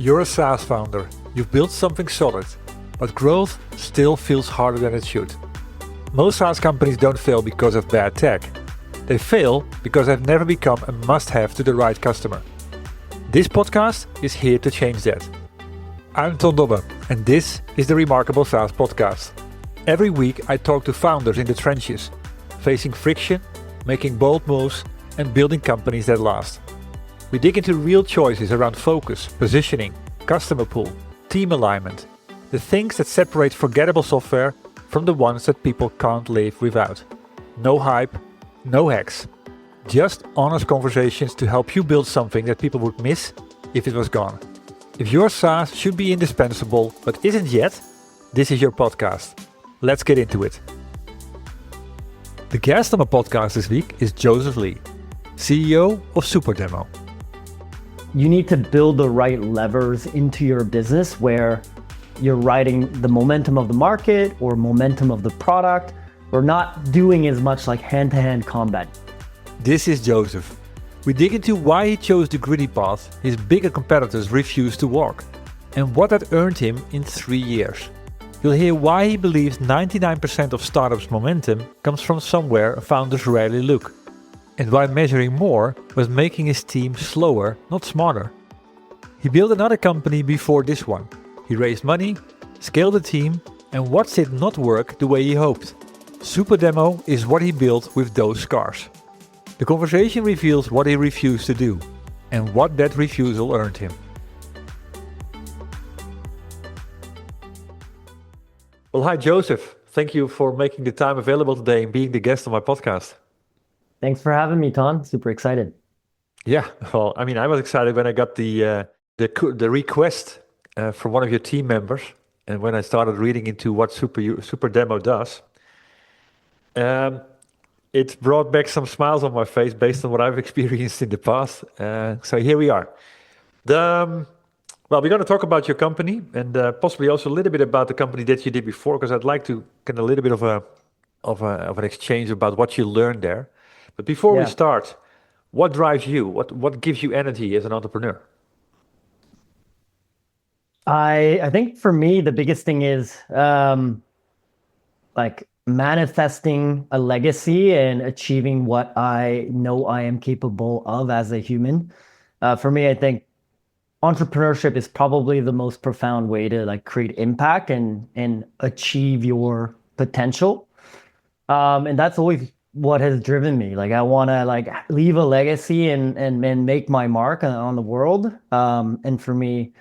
You're a SaaS founder, you've built something solid, but growth still feels harder than it should. Most SaaS companies don't fail because of bad tech. They fail because they've never become a must-have to the right customer. This podcast is here to change that. I'm Ton Dobbe, and this is the Remarkable SaaS Podcast. Every week I talk to founders in the trenches, facing friction, making bold moves, and building companies that last. We dig into real choices around focus, positioning, customer pool, team alignment, the things that separate forgettable software from the ones that people can't live without. No hype, no hacks. Just honest conversations to help you build something that people would miss if it was gone. If your SaaS should be indispensable but isn't yet, this is your podcast. Let's get into it. The guest on my podcast this week is Joseph Lee, CEO of Supademo. You need to build the right levers into your business where you're riding the momentum of the market or momentum of the product, or not doing as much like hand-to-hand combat. This is Joseph. We dig into why he chose the gritty path his bigger competitors refused to walk, and what that earned him in 3 years. You'll hear why he believes 99% of startups' momentum comes from somewhere founders rarely look, and why measuring more was making his team slower, not smarter. He built another company before this one. He raised money, scaled the team, and watched it not work the way he hoped. Supademo is what he built with those scars. The conversation reveals what he refused to do, and what that refusal earned him. Well, hi Joseph. Thank you for making the time available today and being the guest on my podcast. Thanks for having me, Ton. Super excited. Yeah, well, I was excited when I got the request from one of your team members, and when I started reading into what Supademo does, it brought back some smiles on my face based on what I've experienced in the past. So here we are. Well, we're going to talk about your company and possibly also a little bit about the company that you did before, because I'd like to get a little bit of an exchange about what you learned there. But before we start, what drives you? What gives you energy as an entrepreneur? I think for me, the biggest thing is like manifesting a legacy and achieving what I know I am capable of as a human. For me, I think entrepreneurship is probably the most profound way to like create impact and achieve your potential. And that's always what has driven me. Like I want to like leave a legacy and make my mark on the world. And for me,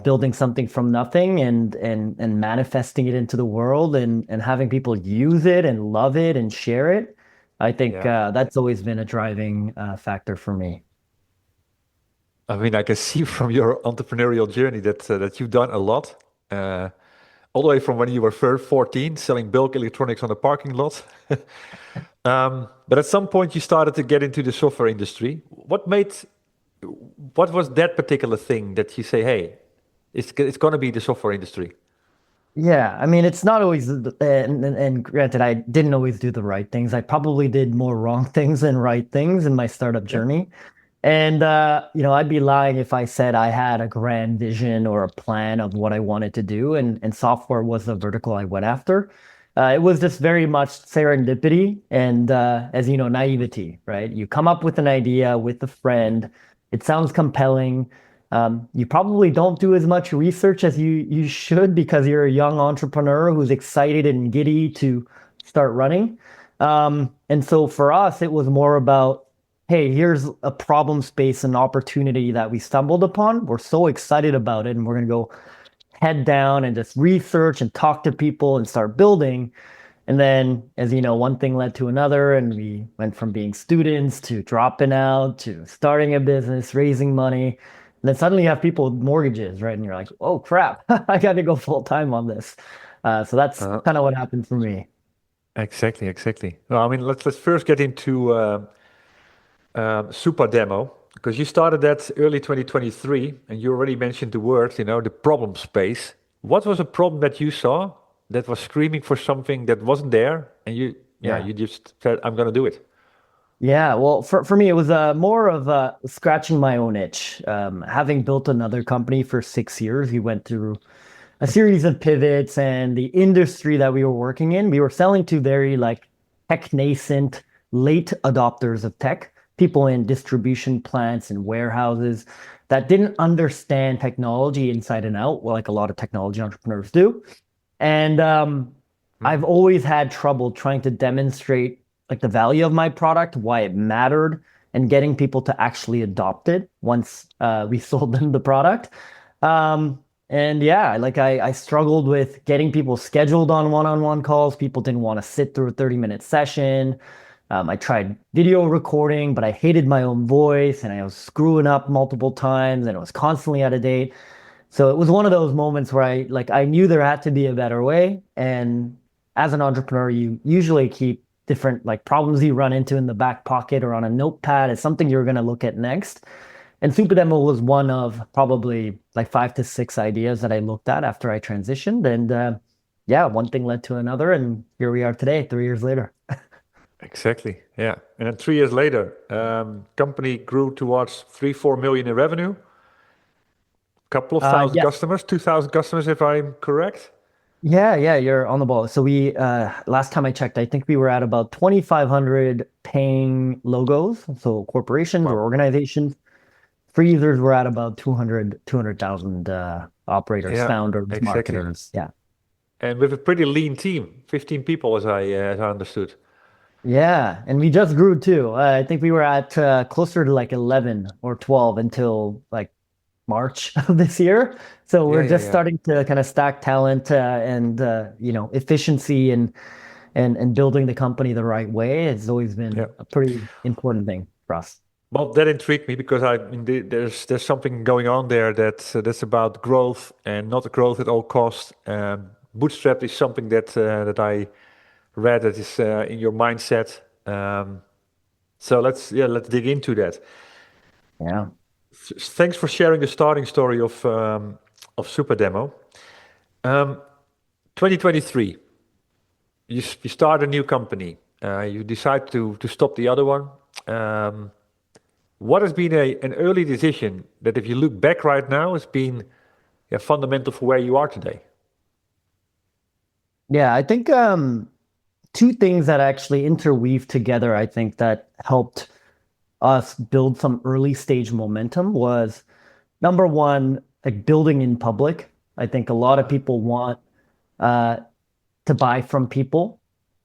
building something from nothing and manifesting it into the world and having people use it and love it and share it. I think that's always been a driving factor for me. I can see from your entrepreneurial journey that you've done a lot. All the way from when you were 14, selling bulk electronics on the parking lot. But at some point you started to get into the software industry. What was that particular thing that you say, hey, it's going to be the software industry? Yeah, it's not always, and granted, I didn't always do the right things. I probably did more wrong things than right things in my startup journey. And, I'd be lying if I said I had a grand vision or a plan of what I wanted to do. And software was the vertical I went after. It was just very much serendipity and, as you know, naivety, right? You come up with an idea with a friend. It sounds compelling. You probably don't do as much research as you should because you're a young entrepreneur who's excited and giddy to start running. And so for us, it was more about, hey, here's a problem space and opportunity that we stumbled upon. We're so excited about it, and we're going to go head down and just research and talk to people and start building. And then, as you know, one thing led to another, and we went from being students to dropping out to starting a business, raising money. And then suddenly you have people with mortgages, right? And you're like, oh, crap, I got to go full time on this. So that's kind of what happened for me. Exactly. Well, let's first get into Supademo, because you started that early 2023, and you already mentioned the word, the problem space. What was a problem that you saw that was screaming for something that wasn't there, and you just said, I'm going to do it? Yeah, well, for me, it was more of scratching my own itch. Having built another company for 6 years, we went through a series of pivots, and the industry that we were working in, we were selling to very like tech nascent, late adopters of tech, people in distribution plants and warehouses that didn't understand technology inside and out, well, like a lot of technology entrepreneurs do. And I've Mhm. always had trouble trying to demonstrate like the value of my product, why it mattered, and getting people to actually adopt it once we sold them the product. And yeah, like I struggled with getting people scheduled on one-on-one calls. People didn't want to sit through a 30-minute session. I tried video recording, but I hated my own voice and I was screwing up multiple times and it was constantly out of date. So it was one of those moments where I knew there had to be a better way. And as an entrepreneur, you usually keep different like problems you run into in the back pocket or on a notepad as something you're going to look at next. And Supademo was one of probably like 5 to 6 ideas that I looked at after I transitioned. And yeah, one thing led to another, and here we are today, 3 years later. Exactly. Yeah. And then 3 years later, company grew towards 3, 4 million in revenue. Couple of thousand Yes. customers, 2,000 customers, if I'm correct. Yeah, you're on the ball. So we last time I checked, I think we were at about 2,500 paying logos, so corporations or Wow. organizations. Free users were at about 200,000 operators, Yeah, founders, exactly. marketers. Yeah. And with a pretty lean team, 15 people, as I understood. Yeah, and we just grew too. I think we were at closer to like 11 or 12 until like March of this year. So Yeah, we're yeah, just yeah, starting to kind of stack talent and efficiency and building the company the right way. It's always yeah. been a pretty important thing for us. Well, that intrigued me because I mean, there's something going on there that's about growth and not growth at all costs. Bootstrap is something that I read that is in your mindset. So let's dig into that. Yeah. Thanks for sharing the starting story of Supademo. Um, 2023, you start a new company. You decide to stop the other one. Um, what has been an early decision that, if you look back right now, has been, yeah, fundamental for where you are today? Yeah, I think two things that actually interweave together, I think that helped us build some early stage momentum was number one, like building in public. I think a lot of Uh-huh. people want uh, to buy from people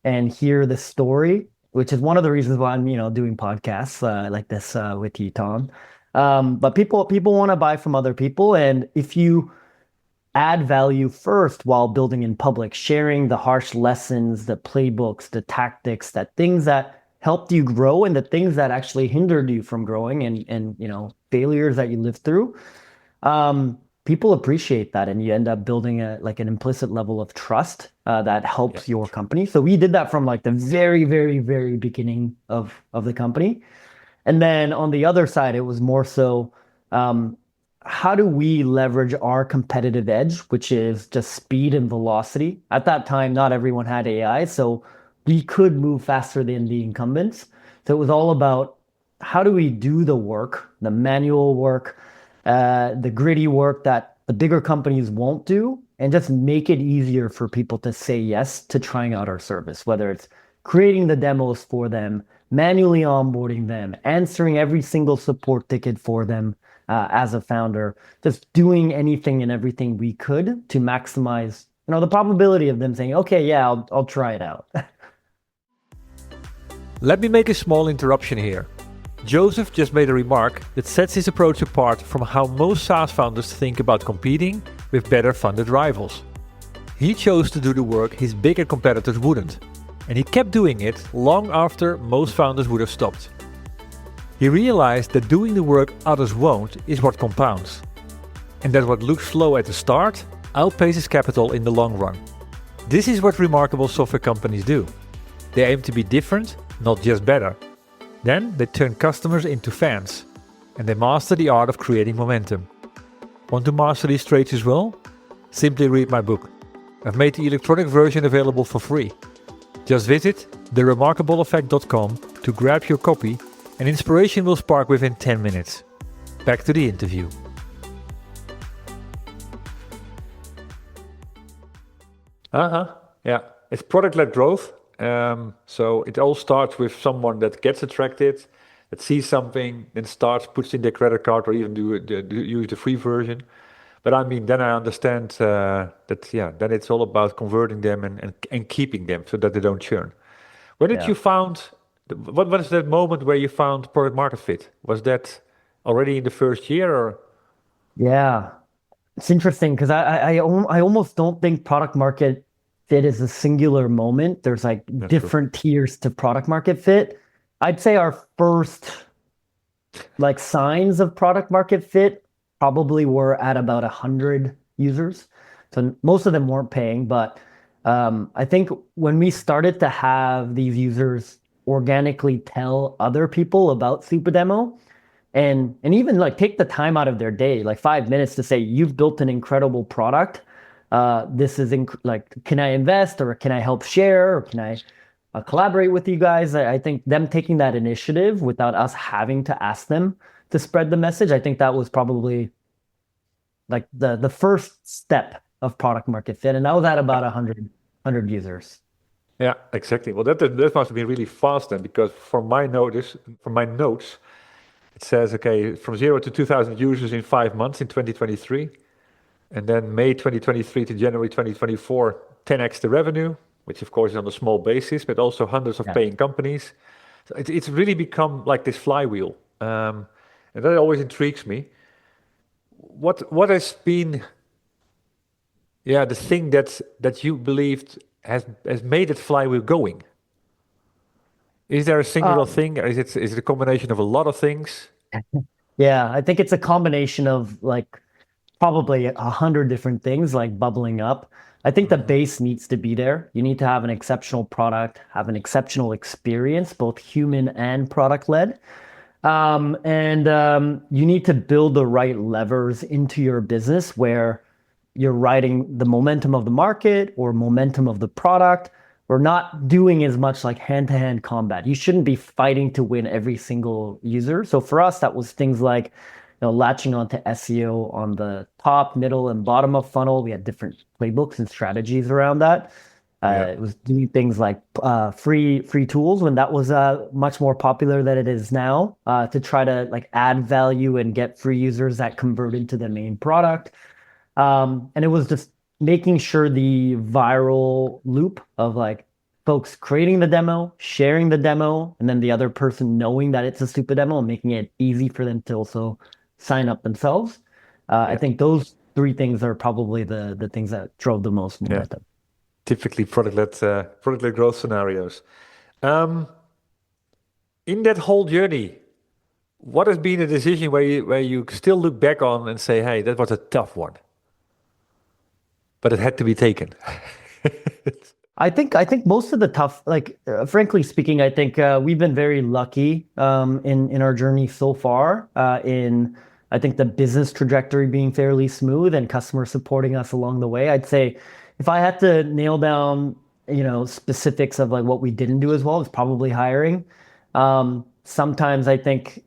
and hear the story, which is one of the reasons why I'm, doing podcasts like this with you, Tom. But people want to buy from other people, and if you add value first while building in public, sharing the harsh lessons, the playbooks, the tactics, that things that helped you grow and the things that actually hindered you from growing and failures that you lived through. People appreciate that, and you end up building a like an implicit level of trust that Yeah. helps your company. So we did that from like the very, very, very beginning of the company. And then on the other side, it was more so um, how do we leverage our competitive edge, which is just speed and velocity? At that time, not everyone had AI, so we could move faster than the incumbents. So it was all about how do we do the work, the manual work, the gritty work that the bigger companies won't do, and just make it easier for people to say yes to trying out our service, whether it's creating the demos for them, manually onboarding them, answering every single support ticket for them as a founder, just doing anything and everything we could to maximize, the probability of them saying, okay, yeah, I'll try it out. Let me make a small interruption here. Joseph just made a remark that sets his approach apart from how most SaaS founders think about competing with better funded rivals. He chose to do the work his bigger competitors wouldn't, and he kept doing it long after most founders would have stopped. He realized that doing the work others won't is what compounds, and that what looks slow at the start outpaces capital in the long run. This is what remarkable software companies do. They aim to be different, not just better. Then they turn customers into fans, and they master the art of creating momentum. Want to master these traits as well? Simply read my book. I've made the electronic version available for free. Just visit theremarkableeffect.com to to grab your copy, and inspiration will spark within 10 minutes. Back to the interview. Yeah, it's product-led growth. So it all starts with someone that gets attracted, that sees something, then puts in their credit card, or even use the free version. But I mean, then I understand then it's all about converting them and keeping them so that they don't churn. When did Yeah. you what was that moment where you found product market fit? Was that already in the first year or? Yeah. It's interesting because I almost don't think product market fit is a singular moment. There's like That's true. different tiers to product market fit. I'd say our first like signs of product market fit probably were at about 100 users. So most of them weren't paying, but I think when we started to have these users organically tell other people about Supademo, and even like take the time out of their day, like 5 minutes to say, you've built an incredible product. This is like, can I invest or can I help share or can I collaborate with you guys? I think them taking that initiative without us having to ask them to spread the message, I think that was probably like the first step of product market fit. And that was at about 100 users. Yeah, exactly. Well, that must have been really fast then, because from my notes, it says, okay, from 0 to 2,000 users in 5 months in 2023, and then May 2023 to January 2024, 10x the revenue, which of course is on a small basis, but also hundreds of Yeah. paying companies. So it's really become like this flywheel, and that always intrigues me. What has been, the thing that you believed has made that flywheel going? Is there a singular Um, thing, or is it a combination of a lot of things? yeah, I think it's a combination of like probably 100 different things like bubbling up. I think the Mhm. base needs to be there. You need to have an exceptional product, have an exceptional experience, both human and product led. And you need to build the right levers into your business where you're riding the momentum of the market or momentum of the product, or not doing as much like hand-to-hand combat. You shouldn't be fighting to win every single user. So for us, that was things like, latching onto SEO on the top, middle, and bottom of funnel. We had different playbooks and strategies around that. Yeah, It was doing things like free tools when that was much more popular than it is now, to try to like add value and get free users that convert into the main product. And it was just making sure the viral loop of like folks creating the demo, sharing the demo, and then the other person knowing that it's a stupid demo and making it easy for them to also sign up themselves. I yeah, think those three things are probably the things that drove the most yeah. momentum. Typically product-led growth scenarios. Um, in that whole journey, what has been a decision where you still look back on and say, "Hey, that was a tough one, but it had to be taken." I think most of the tough, like frankly speaking, I think we've been very lucky in our journey so far. In I think the business trajectory being fairly smooth and customers supporting us along the way. I'd say if I had to nail down, specifics of like what we didn't do as well, it's probably hiring. Sometimes I think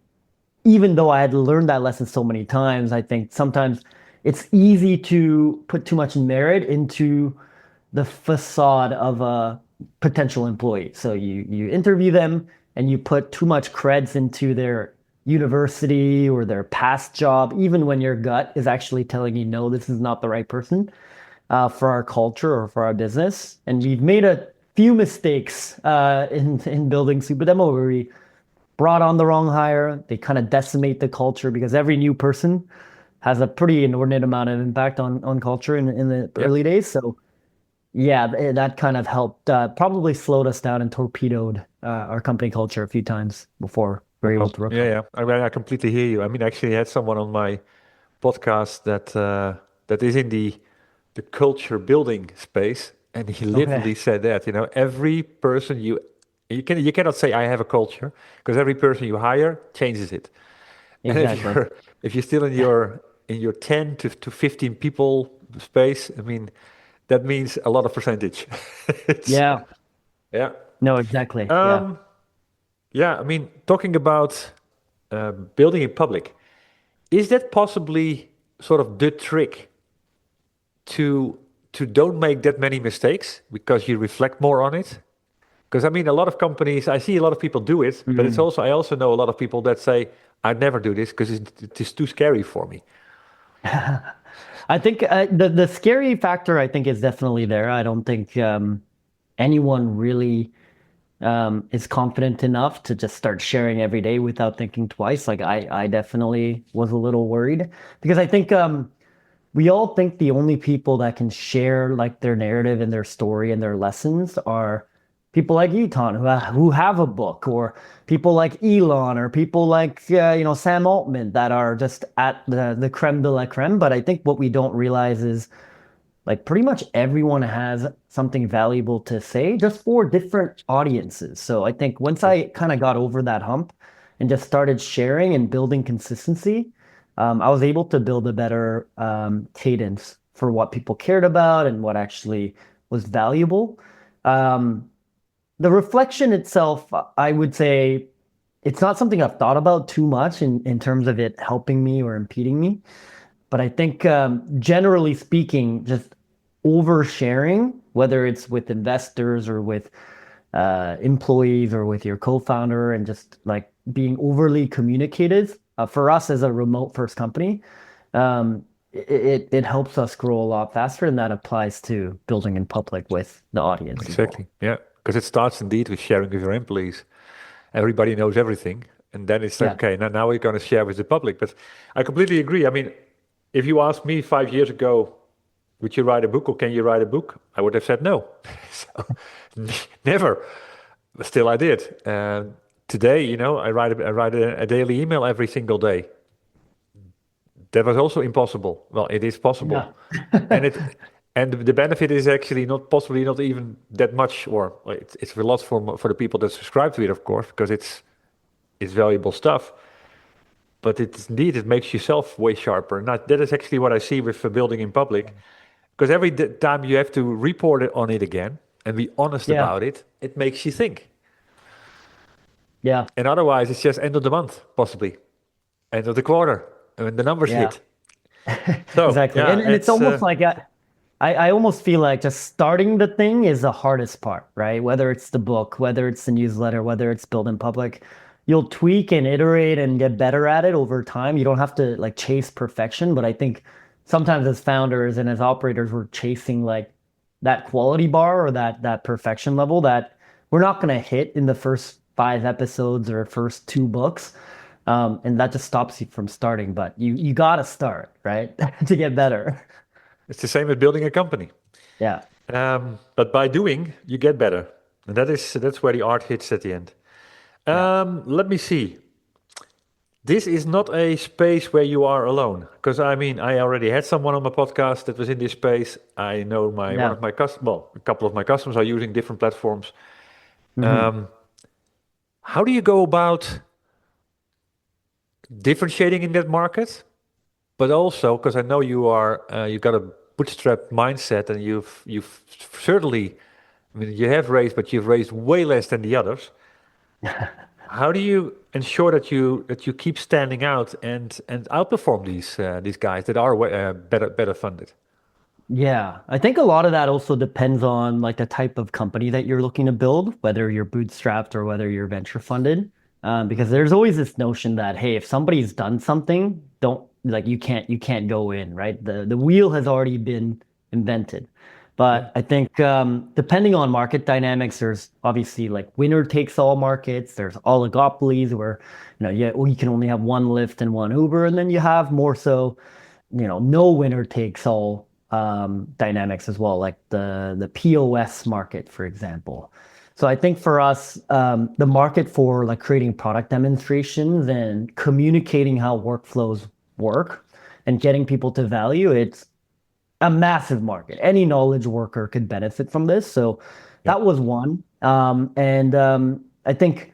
even though I had learned that lesson so many times, I think sometimes it's easy to put too much merit into the facade of a potential employee. So you interview them and you put too much creds into their university or their past job, even when your gut is actually telling you, no, this is not the right person for our culture or for our business. And we've made a few mistakes in building Supademo where we brought on the wrong hire. They kind of decimate the culture because every new person has a pretty inordinate amount of impact on culture in the Yeah. early days. So yeah, that kind of helped, probably slowed us down and torpedoed our company culture a few times before we were able Well, to yeah, recover. yeah. I mean, I completely hear you. I mean, actually, I had someone on my podcast that is in the culture building space, and he Okay, literally said that, every person you cannot say I have a culture, because every person you hire changes it. And if exactly. you're if you're still in your 10 to 15 people space, I mean, that means a lot of percentage. It's Yeah, yeah. no, exactly. Yeah. Um, Yeah, I mean, talking about building in public, is that possibly sort of the trick to don't make that many mistakes because you reflect more on it? Because I mean, a lot of companies, I see a lot of people do it, but it's Mm. also I also know a lot of people that say, "I'd never do this because it is too scary for me." I think the scary factor I think is definitely there. I don't think anyone really is confident enough to just start sharing every day without thinking twice. Like I definitely was a little worried because I think we all think the only people that can share like their narrative and their story and their lessons are people like you, Ton, who have a book, or people like Elon, or people like Sam Altman that are just at the creme de la creme. But I think what we don't realize is like pretty much everyone has something valuable to say just for different audiences. So I think once True. I kind of got over that hump and just started sharing and building consistency, I was able to build a better cadence for what people cared about and what actually was valuable. Um, the reflection itself, I would say it's not something I've thought about too much in terms of it helping me or impeding me. But I think generally speaking, just oversharing, whether it's with investors or with employees or with your co-founder, and just like being overly communicative, for us as a remote first company, it helps us grow a lot faster, and that applies to building in public with the audience as well. Exactly. Yeah, because it starts indeed with sharing with your employees. Everybody knows everything, and then it's like, Yeah. okay, now we're going to share with the public. But I completely agree. I mean, if you asked me 5 years ago, would you write a book or can you write a book? I would have said no. So never. But still, I did. Today, I write a daily email every single day. That was also impossible. Well, it is possible, Yeah. and the benefit is actually not possibly not even that much, or well, it's a lot for the people that subscribe to it, of course, because it's valuable stuff. But it's indeed it makes yourself way sharper. And that is actually what I see with building in public, because every time you have to report it on it again and be honest Yeah. about it, it makes you think. Yeah. And otherwise, it's just end of the month, possibly end of the quarter, when the numbers Yeah. hit. So Exactly. yeah, And it's it's almost like I almost feel like just starting the thing is the hardest part, right? Whether it's the book, whether it's the newsletter, whether it's build in public, you'll tweak and iterate and get better at it over time. You don't have to like chase perfection, but I think sometimes as founders and as operators, we're chasing like that quality bar or that perfection level that we're not going to hit in the first 5 episodes or first 2 books. And that just stops you from starting, but you got to start, right? To get better. it's the same as building a company. Yeah. But by doing, you get better, and that's where the art hits at the end. Yeah. Let me see. This is not a space where you are alone, because I mean, I already had someone on my podcast that was in this space. I know my one Yeah. of my well, a couple of my customers are using different platforms. Hmm. Um, how do you go about differentiating in that market? But also, because I know you got a bootstrap mindset, and you've certainly, I mean, you have raised, but you've raised way less than the others. How do you ensure that you keep standing out and outperform these guys that are better funded? Yeah, I think a lot of that also depends on like the type of company that you're looking to build, whether you're bootstrapped or whether you're venture funded. Because there's always this notion that, hey, if somebody's done something, don't like you can't go in, right? The wheel has already been invented. Yeah, But I think depending on market dynamics, there's obviously like winner takes all markets. There's oligopolies where you can only have one Lyft and one Uber, and then you have more so no winner takes all dynamics as well, like the POS market, for example. So I think for us, the market for like creating product demonstrations and communicating how workflows work and getting people to value, it's a massive market. Any knowledge worker could benefit from this. So yeah, that was one. And I think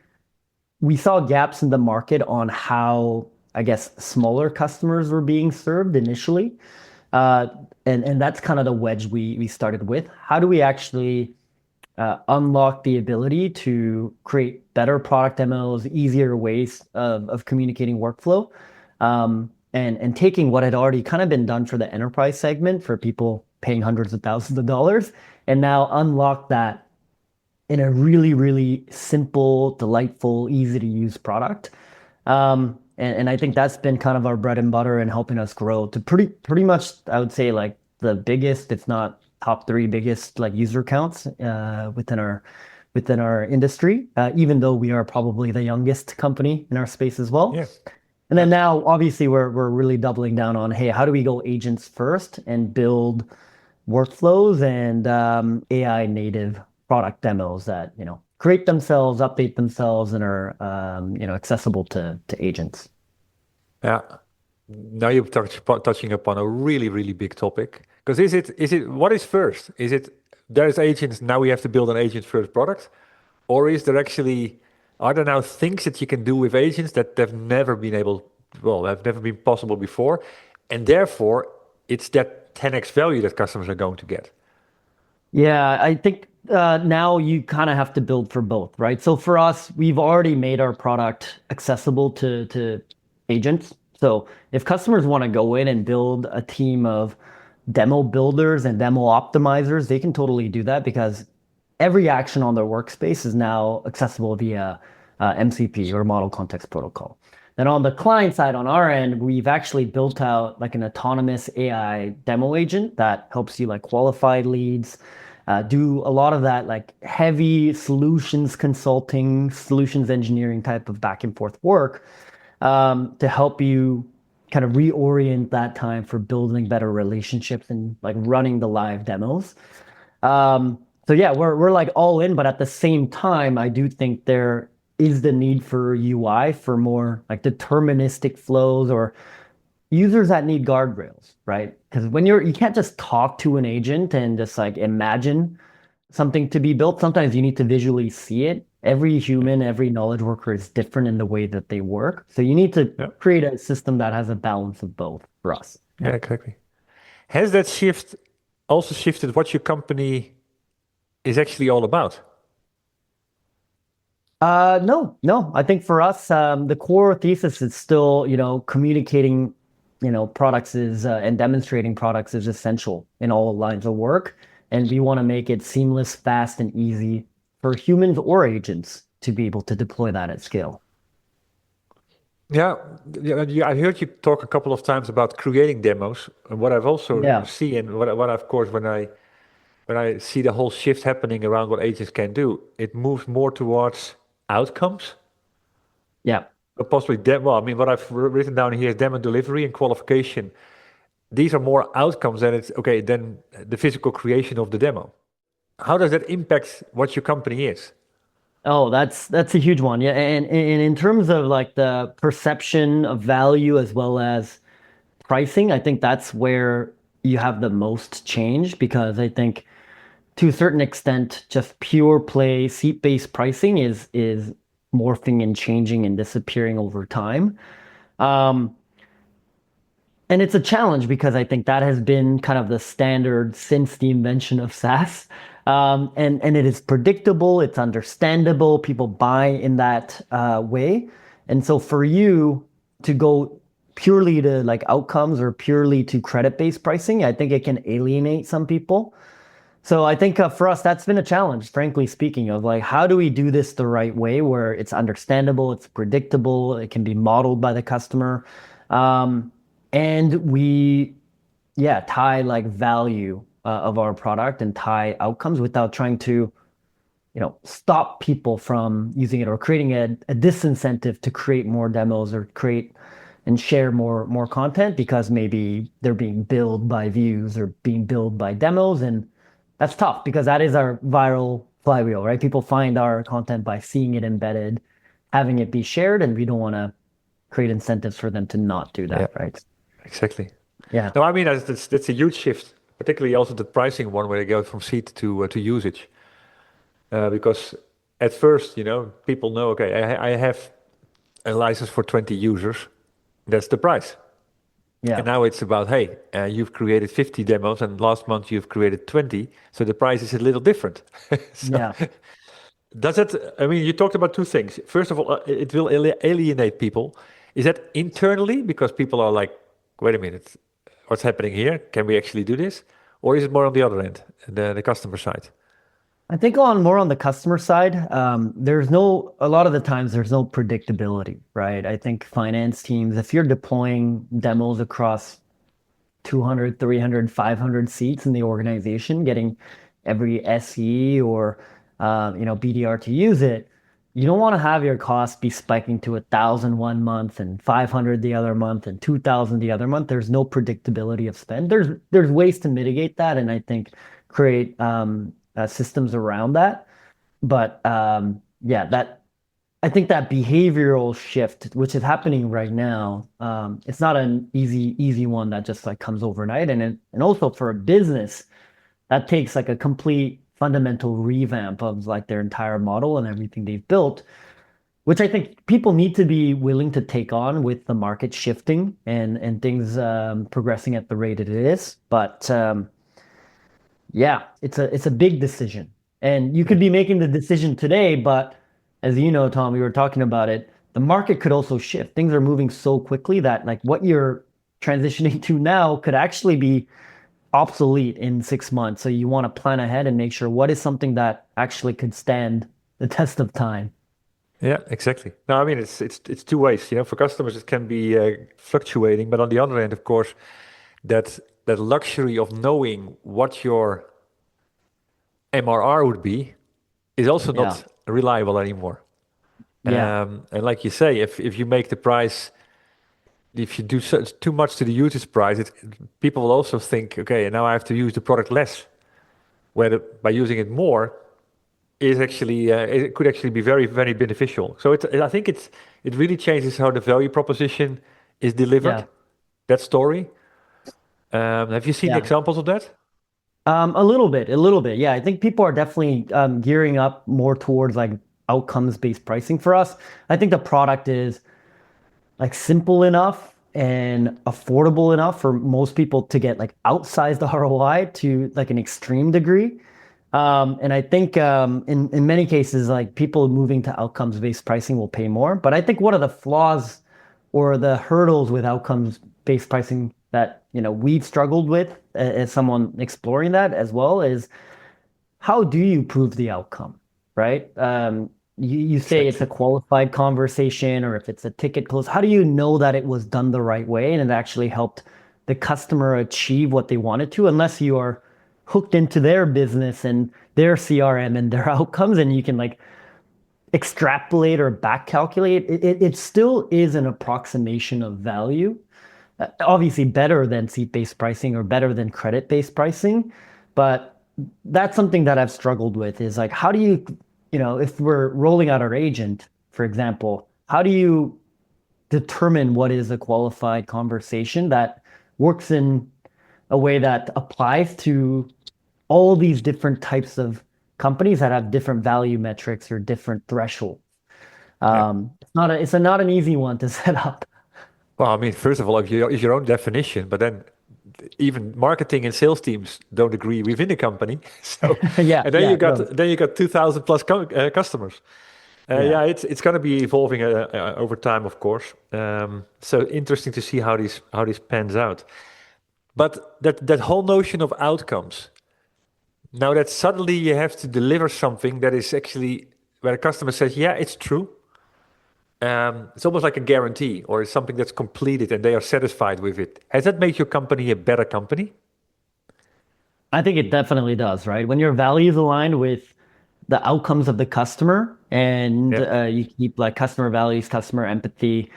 we saw gaps in the market on how, I guess, smaller customers were being served initially. Uh, and that's kind of the wedge we started with. How do we actually unlock the ability to create better product demos, easier ways of communicating workflow, and taking what had already kind of been done for the enterprise segment for people paying hundreds of thousands of dollars, and now unlock that in a really, really simple, delightful, easy to use product. And I think that's been kind of our bread and butter in helping us grow to pretty much, I would say, like the biggest, if not top three biggest, like user counts within our industry. Even though we are probably the youngest company in our space as well. Yeah. And Yeah. then now, obviously, we're really doubling down on, hey, how do we go agents first and build workflows and AI native product demos that, create themselves, update themselves, and are, accessible to agents. Yeah. Now you're touching upon a really, really big topic. Because what is first? Is it there's agents, now we have to build an agent first product? Or are there now things that you can do with agents that have never been possible before? And therefore, it's that 10x value that customers are going to get. Yeah, I think now you kind of have to build for both, right? So for us, we've already made our product accessible to agents. So if customers want to go in and build a team of demo builders and demo optimizers, they can totally do that because every action on their workspace is now accessible via MCP or Model Context Protocol. Then on the client side, on our end, we've actually built out like an autonomous AI demo agent that helps you like qualify leads, do a lot of that like heavy solutions consulting, solutions engineering type of back and forth work to help you kind of reorient that time for building better relationships and like running the live demos. So yeah, we're like all in, but at the same time, I do think there is the need for UI for more like deterministic flows or users that need guardrails, right? Because you can't just talk to an agent and just like imagine something to be built. Sometimes you need to visually see it. Every human, every knowledge worker is different in the way that they work. So you need to Yeah. create a system that has a balance of both for us. Yeah, exactly. Has that shift also shifted what your company is actually all about? No, no. I think for us, the core thesis is still, communicating, products is and demonstrating products is essential in all lines of work, and we want to make it seamless, fast, and easy for humans or agents to be able to deploy that at scale. Yeah, I heard you talk a couple of times about creating demos. And what I've also Yeah, seen, and what of course, when I see the whole shift happening around what agents can do, it moves more towards outcomes. yeah. But possibly, well, I mean, what I've written down here is demo delivery and qualification. These are more outcomes than it's okay, than the physical creation of the demo. How does that impact what your company is? Oh, that's a huge one. Yeah, and in terms of like the perception of value as well as pricing, I think that's where you have the most change because I think to a certain extent, just pure play seat-based pricing is morphing and changing and disappearing over time. Um, and it's a challenge because I think that has been kind of the standard since the invention of SaaS. And it is predictable, it's understandable, people buy in that way. And so for you to go purely to like outcomes or purely to credit-based pricing, I think it can alienate some people. So I think for us, that's been a challenge, frankly speaking, of like, how do we do this the right way where it's understandable, it's predictable, it can be modeled by the customer. And we, yeah, tie like value of our product and tie outcomes without trying to, stop people from using it or creating a disincentive to create more demos or create and share more content because maybe they're being billed by views or being billed by demos. And that's tough because that is our viral flywheel, right? People find our content by seeing it embedded, having it be shared, and we don't want to create incentives for them to not do Yeah, that, right? exactly. Yeah. No, I mean that's a huge shift, particularly also the pricing one where they go from seat to usage. Because at first, people know, okay, I have a license for 20 users. That's the price. And Yeah. now it's about, hey, you've created 50 demos and last month you've created 20. So the price is a little different. So Yeah. does it, I mean, you talked about two things. First of all, it will alienate people. Is that internally because people are like, wait a minute, what's happening here? Can we actually do this? Or is it more on the other end, the customer side? I think on more on the customer side, a lot of the times there's no predictability, right? I think finance teams, if you're deploying demos across 200, 300, 500 seats in the organization, getting every SE or BDR to use it, you don't want to have your costs be spiking to 1,000 one month and 500 the other month and 2,000 the other month. There's no predictability of spend. There's ways to mitigate that, and I think create systems around that. But yeah, that I think that behavioral shift, which is happening right now, it's not an easy one that just like comes overnight. And also for a business, that takes like a complete fundamental revamp of like their entire model and everything they've built, which I think people need to be willing to take on with the market shifting and things progressing at the rate it is. But yeah, it's a big decision. And you Yeah. could be making the decision today, but as you know, Tom, we were talking about it, the market could also shift. Things are moving so quickly that like what you're transitioning to now could actually be obsolete in 6 months. So you want to plan ahead and make sure what is something that actually could stand the test of time. Yeah, exactly. No, I mean it's two ways. For customers it can be fluctuating, but on the other end, of course, that luxury of knowing what your MRR would be is also Yeah. not reliable anymore. Yeah. And like you say, if you make the price, if you do too much to the user's price, people will also think, okay, now I have to use the product less. Where by using it more is actually it could actually be very very beneficial. So I think it really changes how the value proposition is delivered. Yeah. That story. Have you seen Yeah. examples of that? A little bit, a little bit. Yeah, I think people are definitely gearing up more towards like outcomes-based pricing for us. I think the product is like simple enough and affordable enough for most people to get like outsized ROI to like an extreme degree. And I think in many cases, like people moving to outcomes-based pricing will pay more. But I think one of the flaws or the hurdles with outcomes-based pricing that we've struggled with as someone exploring that as well is how do you prove the outcome, right? You say it's a Exactly. qualified conversation or if it's a ticket close, how do you know that it was done the right way and it actually helped the customer achieve what they wanted to, unless you are hooked into their business and their CRM and their outcomes and you can like extrapolate or back calculate, it still is an approximation of value. Obviously better than seat-based pricing or better than credit-based pricing. But that's something that I've struggled with is like, how do if we're rolling out our agent, for example, how do you determine what is a qualified conversation that works in a way that applies to all these different types of companies that have different value metrics or different thresholds? Yeah. It's not an easy one to set up. Well, I mean, first of all, if you is your own definition, but then even marketing and sales teams don't agree within the company. So, Yeah, and yeah, no, then you got 2,000 plus customers. yeah. Yeah, it's going to be evolving over time, of course. So interesting to see how this pans out. But that whole notion of outcomes, now that suddenly you have to deliver something that is actually where the customer says, yeah, it's true. It's almost like a guarantee or it's something that's completed and they are satisfied with it. Has that made your company a better company? I think it definitely does, right? When your values aligned with the outcomes of the customer and Yeah, you keep like customer values, customer empathy,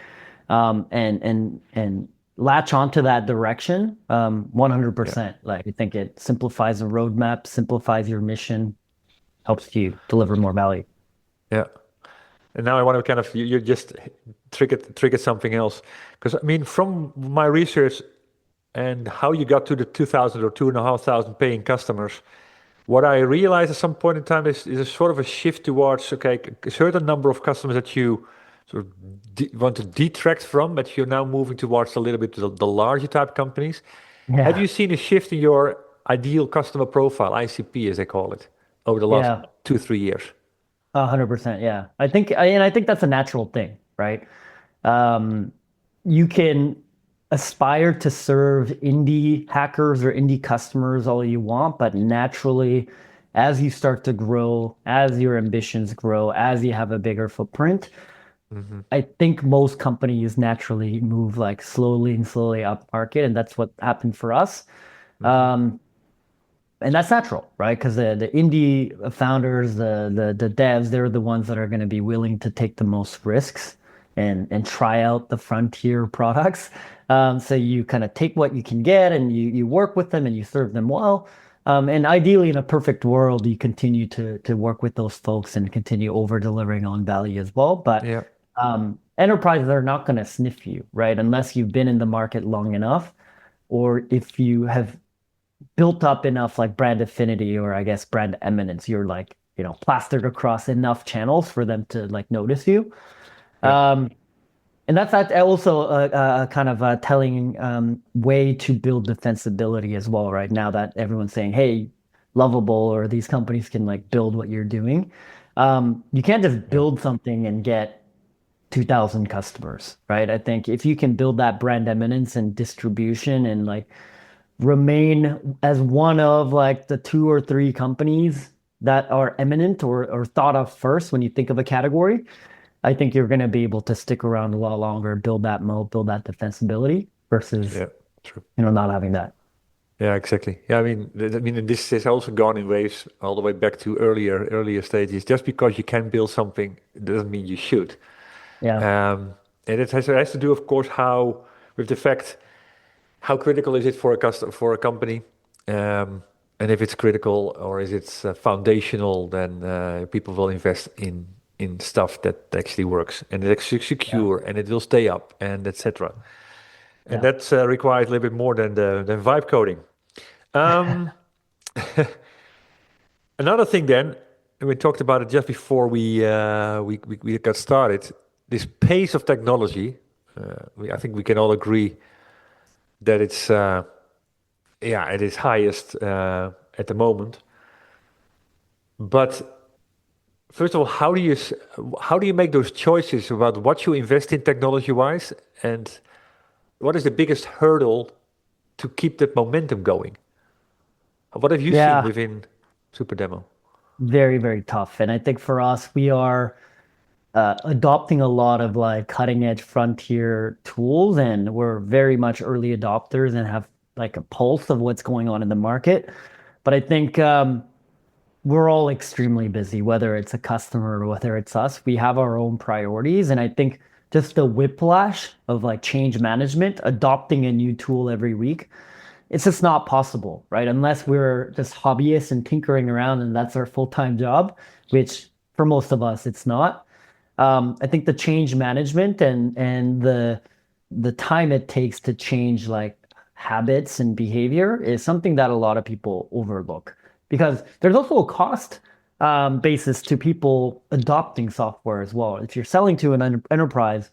and latch onto that direction, yeah, 100%. Like I think it simplifies the roadmap, simplifies your mission, helps you deliver more value. yeah. And now I want to kind of you just triggered something else because I mean from my research and how you got to the 2,000 or 2,500 paying customers, what I realized at some point in time is a sort of a shift towards okay, a certain number of customers that you sort of want to detract from, but you're now moving towards a little bit the larger type companies. Have Yeah. you seen a shift in your ideal customer profile, ICP as they call it, over the last Yeah. 2, 3 years? 100%. Yeah. And I think that's a natural thing, right? Um, you can aspire to serve indie hackers or indie customers all you want, but naturally, as you start to grow, as your ambitions grow, as you have a bigger footprint, Hmm. I think most companies naturally move like slowly and slowly up market, and that's what happened for us. Hmm. Um, and that's natural, right? Because the indie founders, the devs, they're the ones that are going to be willing to take the most risks and try out the frontier products. So you kind of take what you can get and you work with them and you serve them well. And ideally, in a perfect world, you continue to work with those folks and continue over delivering on value as well. But Yeah. enterprises are not going to sniff you, right? Unless you've been in the market long enough, or if you have built up enough like brand affinity or I guess brand eminence. You're like, plastered across enough channels for them to like notice you. Yeah. Um, and that's also a kind of a telling way to build defensibility as well, right? Now that everyone's saying, hey, Lovable or these companies can like build what you're doing. You can't just Yeah. build something and get 2,000 customers, right? I think if you can build that brand eminence and distribution and like remain as one of like the two or three companies that are eminent or thought of first when you think of a category, I think you're going to be able to stick around a lot longer, build that moat, build that defensibility versus, Yeah. True. not having that. Yeah, exactly. Yeah, I mean, this has also gone in waves all the way back to earlier stages. Just because you can build something doesn't mean you should. Yeah. And it has to do, of course, how with the fact how critical is it for a company, and if it's critical or is it foundational, then people will invest in stuff that actually works and it's Yeah. secure and it will stay up and etc. And Yeah. that requires a little bit more than vibe coding. Um, Another thing then, and we talked about it just before we got started. This pace of technology, I think we can all agree that it's yeah at its highest at the moment. But first of all, how do you make those choices about what you invest in technology wise, and what is the biggest hurdle to keep that momentum going? What have you seen Yeah. within Superdemo? Very, very tough. And I think for us, we are adopting a lot of like cutting edge frontier tools, and we're very much early adopters and have like a pulse of what's going on in the market. But I think we're all extremely busy, whether it's a customer or whether it's us. We have our own priorities. And I think just the whiplash of like change management, adopting a new tool every week, it's just not possible, right? Unless we're just hobbyists and tinkering around and that's our full-time job, which for most of us, it's not. I think the change management and the time it takes to change like habits and behavior is something that a lot of people overlook because there's also a cost basis to people adopting software as well. If you're selling to an enterprise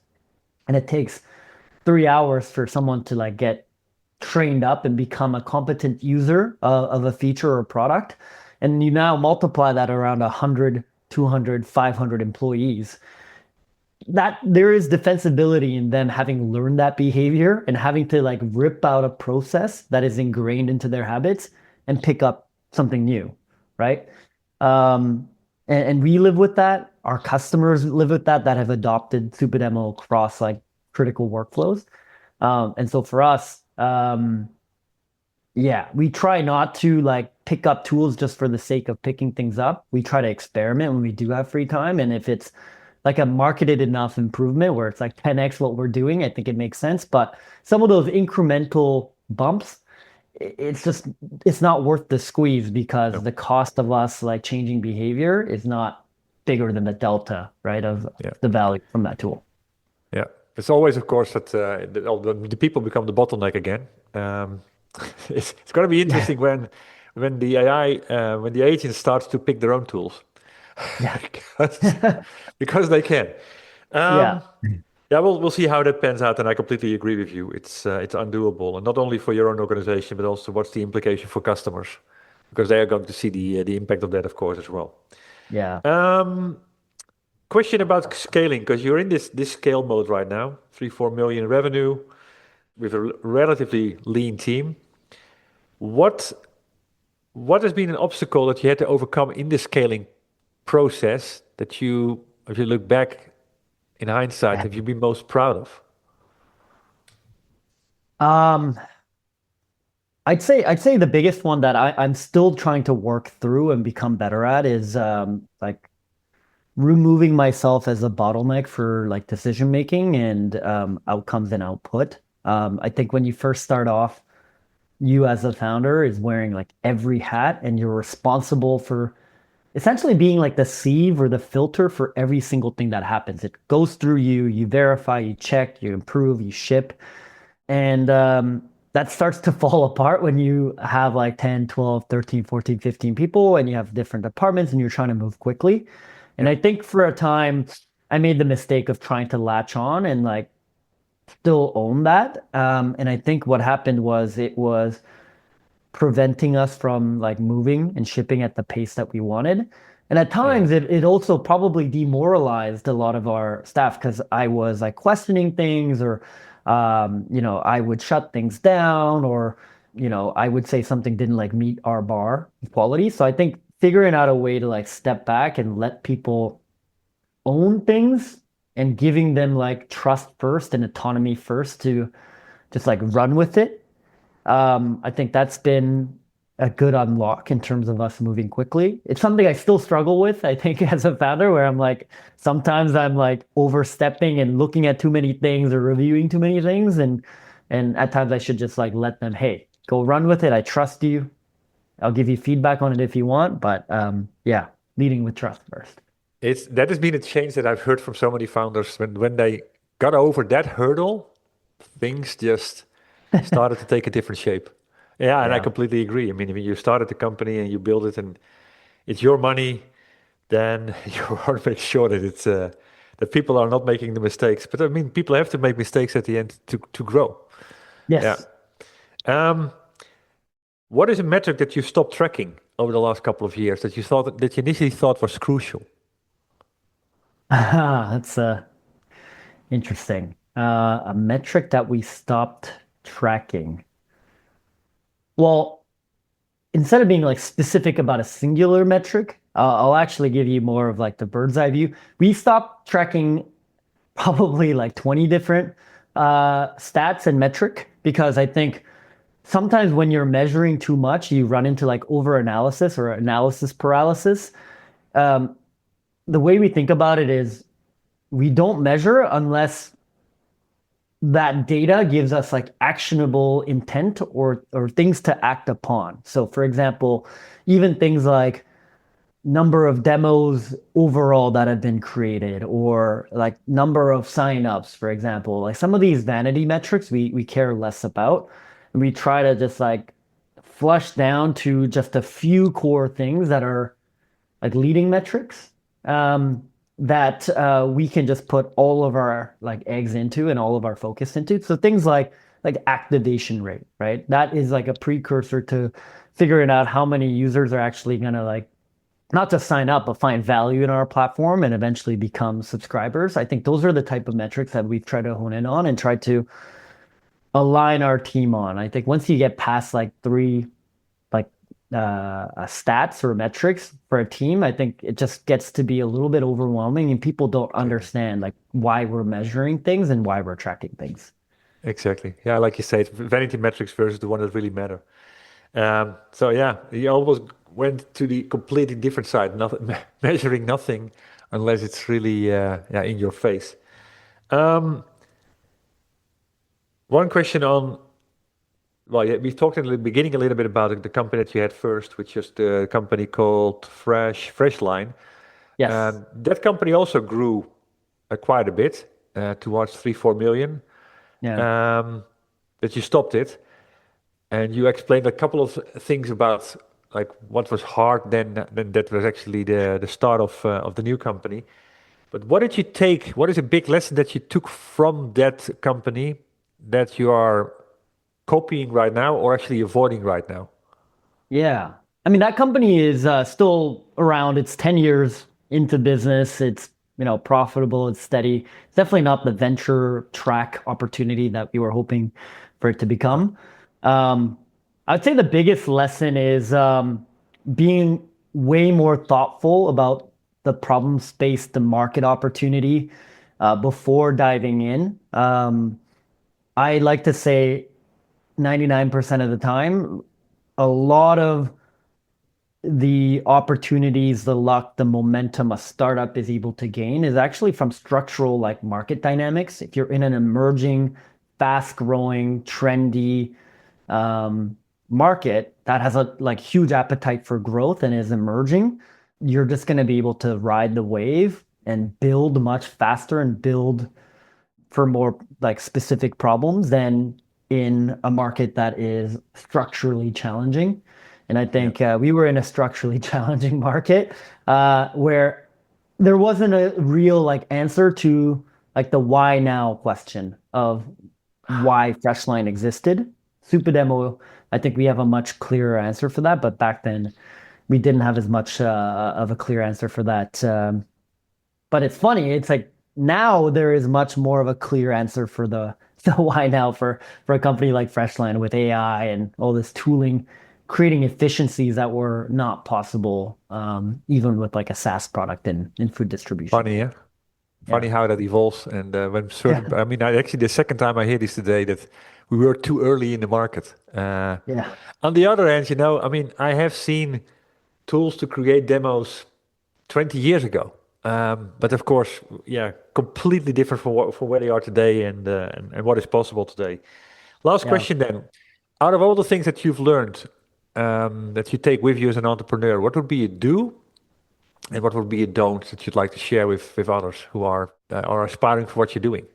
and it takes 3 hours for someone to like get trained up and become a competent user of a feature or product, and you now multiply that around 100, 200, 500 employees, that there is defensibility in them having learned that behavior and having to like rip out a process that is ingrained into their habits and pick up something new, right? Um, and we live with that. Our customers live with that have adopted Supademo across like critical workflows. And so for us, yeah, we try not to like pick up tools just for the sake of picking things up. We try to experiment when we do have free time. And if it's like a marketed enough improvement where it's like 10x what we're doing, I think it makes sense. But some of those incremental bumps, it's just it's not worth the squeeze because No. the cost of us like changing behavior is not bigger than the delta, right, of Yeah. the value from that tool. Yeah, it's always, of course, that the people become the bottleneck again. Um, it's going to be Yeah. interesting when the AI when the agent starts to pick their own tools Yeah. because because they can. Um, Yeah. yeah, we'll see how that pans out, and I completely agree with you. It's undoable, and not only for your own organization, but also what's the implication for customers, because they are going to see the impact of that, of course, as well. Yeah. Um, Question about scaling, because you're in this scale mode right now, 3-4 million revenue with a relatively lean team. What what has been an obstacle that you had to overcome in the scaling process that you, if you look back in hindsight, have you been most proud of? Um, I'd say the biggest one that I'm still trying to work through and become better at is like removing myself as a bottleneck for like decision making and outcomes and output. I think when you first start off, you as a founder is wearing like every hat and you're responsible for essentially being like the sieve or the filter for every single thing that happens. It goes through you, you verify, you check, you improve, you ship. And that starts to fall apart when you have like 10, 12, 13, 14, 15 people and you have different departments and you're trying to move quickly. And Yeah, I think for a time, I made the mistake of trying to latch on and like still own that. And I think what happened was it was preventing us from like moving and shipping at the pace that we wanted. And at yeah, times it also probably demoralized a lot of our staff because I was like questioning things or I would shut things down or I would say something didn't like meet our bar of quality. So I think figuring out a way to like step back and let people own things and giving them like trust first and autonomy first to just like run with it. I think that's been a good unlock in terms of us moving quickly. It's something I still struggle with, I think, as a founder, where I'm like, sometimes I'm like overstepping and looking at too many things or reviewing too many things. And at times I should just like let them, hey, go run with it. I trust you. I'll give you feedback on it if you want. But yeah, leading with trust first. it's that has been a change that I've heard from so many founders when they got over that hurdle, things just started to take a different shape. Yeah, and I Yeah. completely agree. I mean, when you started the company and you build it and it's your money, then you want to make sure that it's that people are not making the mistakes. But I mean, people have to make mistakes at the end to grow. Yeah. Yes. Um, what is a metric that you stopped tracking over the last couple of years that you initially thought was crucial? That's interesting. A metric that we stopped tracking. Well, instead of being like specific about a singular metric, I'll actually give you more of like the bird's eye view. We stopped tracking probably like 20 different stats and metric because I think sometimes when you're measuring too much, you run into like over analysis or analysis paralysis. Um, the way we think about it is we don't measure unless that data gives us like actionable intent or things to act upon. So for example, even things like number of demos overall that have been created or like number of signups, for example, like some of these vanity metrics we care less about. And we try to just like flush down to just a few core things that are like leading metrics that we can just put all of our like eggs into and all of our focus into. So things like activation rate, right? That is like a precursor to figuring out how many users are actually gonna like not just sign up, but find value in our platform and eventually become subscribers. I think those are the type of metrics that we've tried to hone in on and try to align our team on. I think once you get past like three like stats or metrics for a team, I think it just gets to be a little bit overwhelming and people don't Exactly. understand like why we're measuring things and why we're tracking things. Exactly. Yeah, like you say, it's vanity metrics versus the one that really matter. So yeah, he almost went to the completely different side, nothing, measuring nothing unless it's really yeah in your face. Um, One question on, well, yeah, we talked in the beginning a little bit about the company that you had first, which is the company called Freshline. Yes. That company also grew quite a bit towards 3-4 million. Yeah. Um, that you stopped it, and you explained a couple of things about like what was hard then that was actually the start of the new company. But what did you take? What is a big lesson that you took from that company that you are copying right now or actually avoiding right now? Yeah. I mean, that company is still around. It's 10 years into business. It's, profitable. It's steady. It's definitely not the venture track opportunity that we were hoping for it to become. Um, I'd say the biggest lesson is being way more thoughtful about the problem space, the market opportunity before diving in. I like to say 99% of the time, a lot of the opportunities, the luck, the momentum a startup is able to gain is actually from structural like market dynamics. If you're in an emerging, fast growing, trendy market that has a like huge appetite for growth and is emerging, you're just going to be able to ride the wave and build much faster and build for more like specific problems than in a market that is structurally challenging. And I Yeah. think we were in a structurally challenging market where there wasn't a real like answer to like the why now question of why Freshline existed. Supademo, I think we have a much clearer answer for that, but back then we didn't have as much of a clear answer for that. But it's funny. It's like now there is much more of a clear answer for the the why now for a company like Freshline with AI and all this tooling, creating efficiencies that were not possible even with like a SaaS product in food distribution. Funny, yeah. Yeah. Funny how that evolves. And when Yeah. certain, I mean, actually, the second time I hear this today that we were too early in the market. Yeah. On the other hand, I mean, I have seen tools to create demos 20 years ago. But of course, yeah, completely different from where they are today and what is possible today. Last Yeah. question then. Out of all the things that you've learned, that you take with you as an entrepreneur, what would be a do and what would be a don't that you'd like to share with others who are aspiring for what you're doing?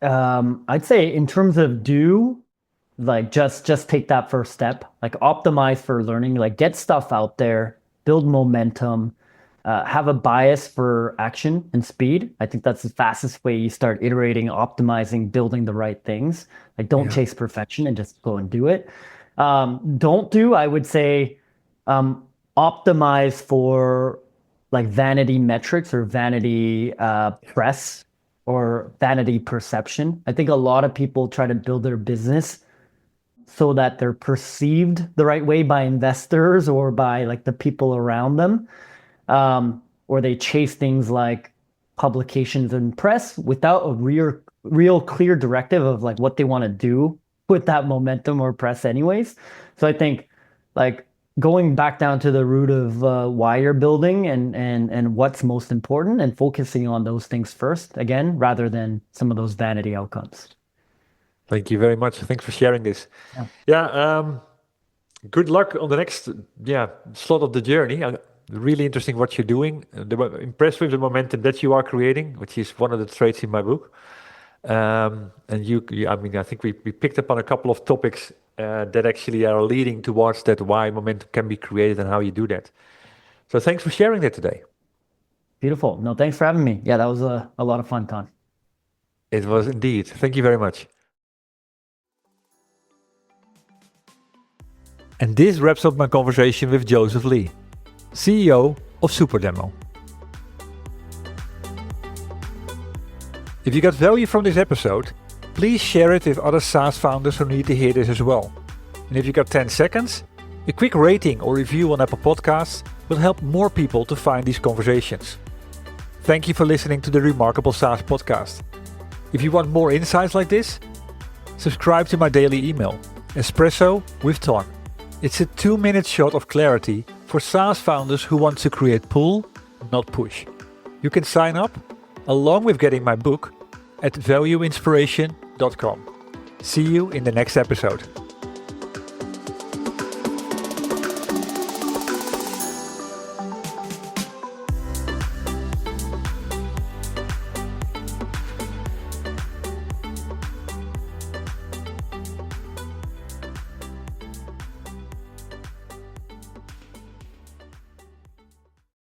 I'd say in terms of do, like just take that first step, like optimize for learning, like get stuff out there, build momentum, have a bias for action and speed. I think that's the fastest way you start iterating, optimizing, building the right things. Like don't Yeah. chase perfection and just go and do it. Don't do, I would say, um, optimize for like vanity metrics or vanity press or vanity perception. I think a lot of people try to build their business so that they're perceived the right way by investors or by like the people around them. Or they chase things like publications and press without a real clear directive of like what they want to do with that momentum or press anyways. So I think like going back down to the root of why you're building and what's most important and focusing on those things first again rather than some of those vanity outcomes. Thank you very much. Thanks for sharing this. Yeah. Yeah. Good luck on the next, slot of the journey. Really interesting what you're doing. Impressed with the momentum that you are creating, which is one of the traits in my book. And I mean, I think we picked up on a couple of topics that actually are leading towards that why momentum can be created and how you do that. So thanks for sharing that today. Beautiful. No, thanks for having me. Yeah, that was a lot of fun, Con. It was indeed. Thank you very much. And this wraps up my conversation with Joseph Lee, CEO of Supademo. If you got value from this episode, please share it with other SaaS founders who need to hear this as well. And if you got 10 seconds, a quick rating or review on Apple Podcasts will help more people to find these conversations. Thank you for listening to the Remarkable SaaS podcast. If you want more insights like this, subscribe to my daily email, Espresso with Ton. It's a 2-minute shot of clarity for SaaS founders who want to create pull, not push. You can sign up, along with getting my book, at valueinspiration.com. See you in the next episode.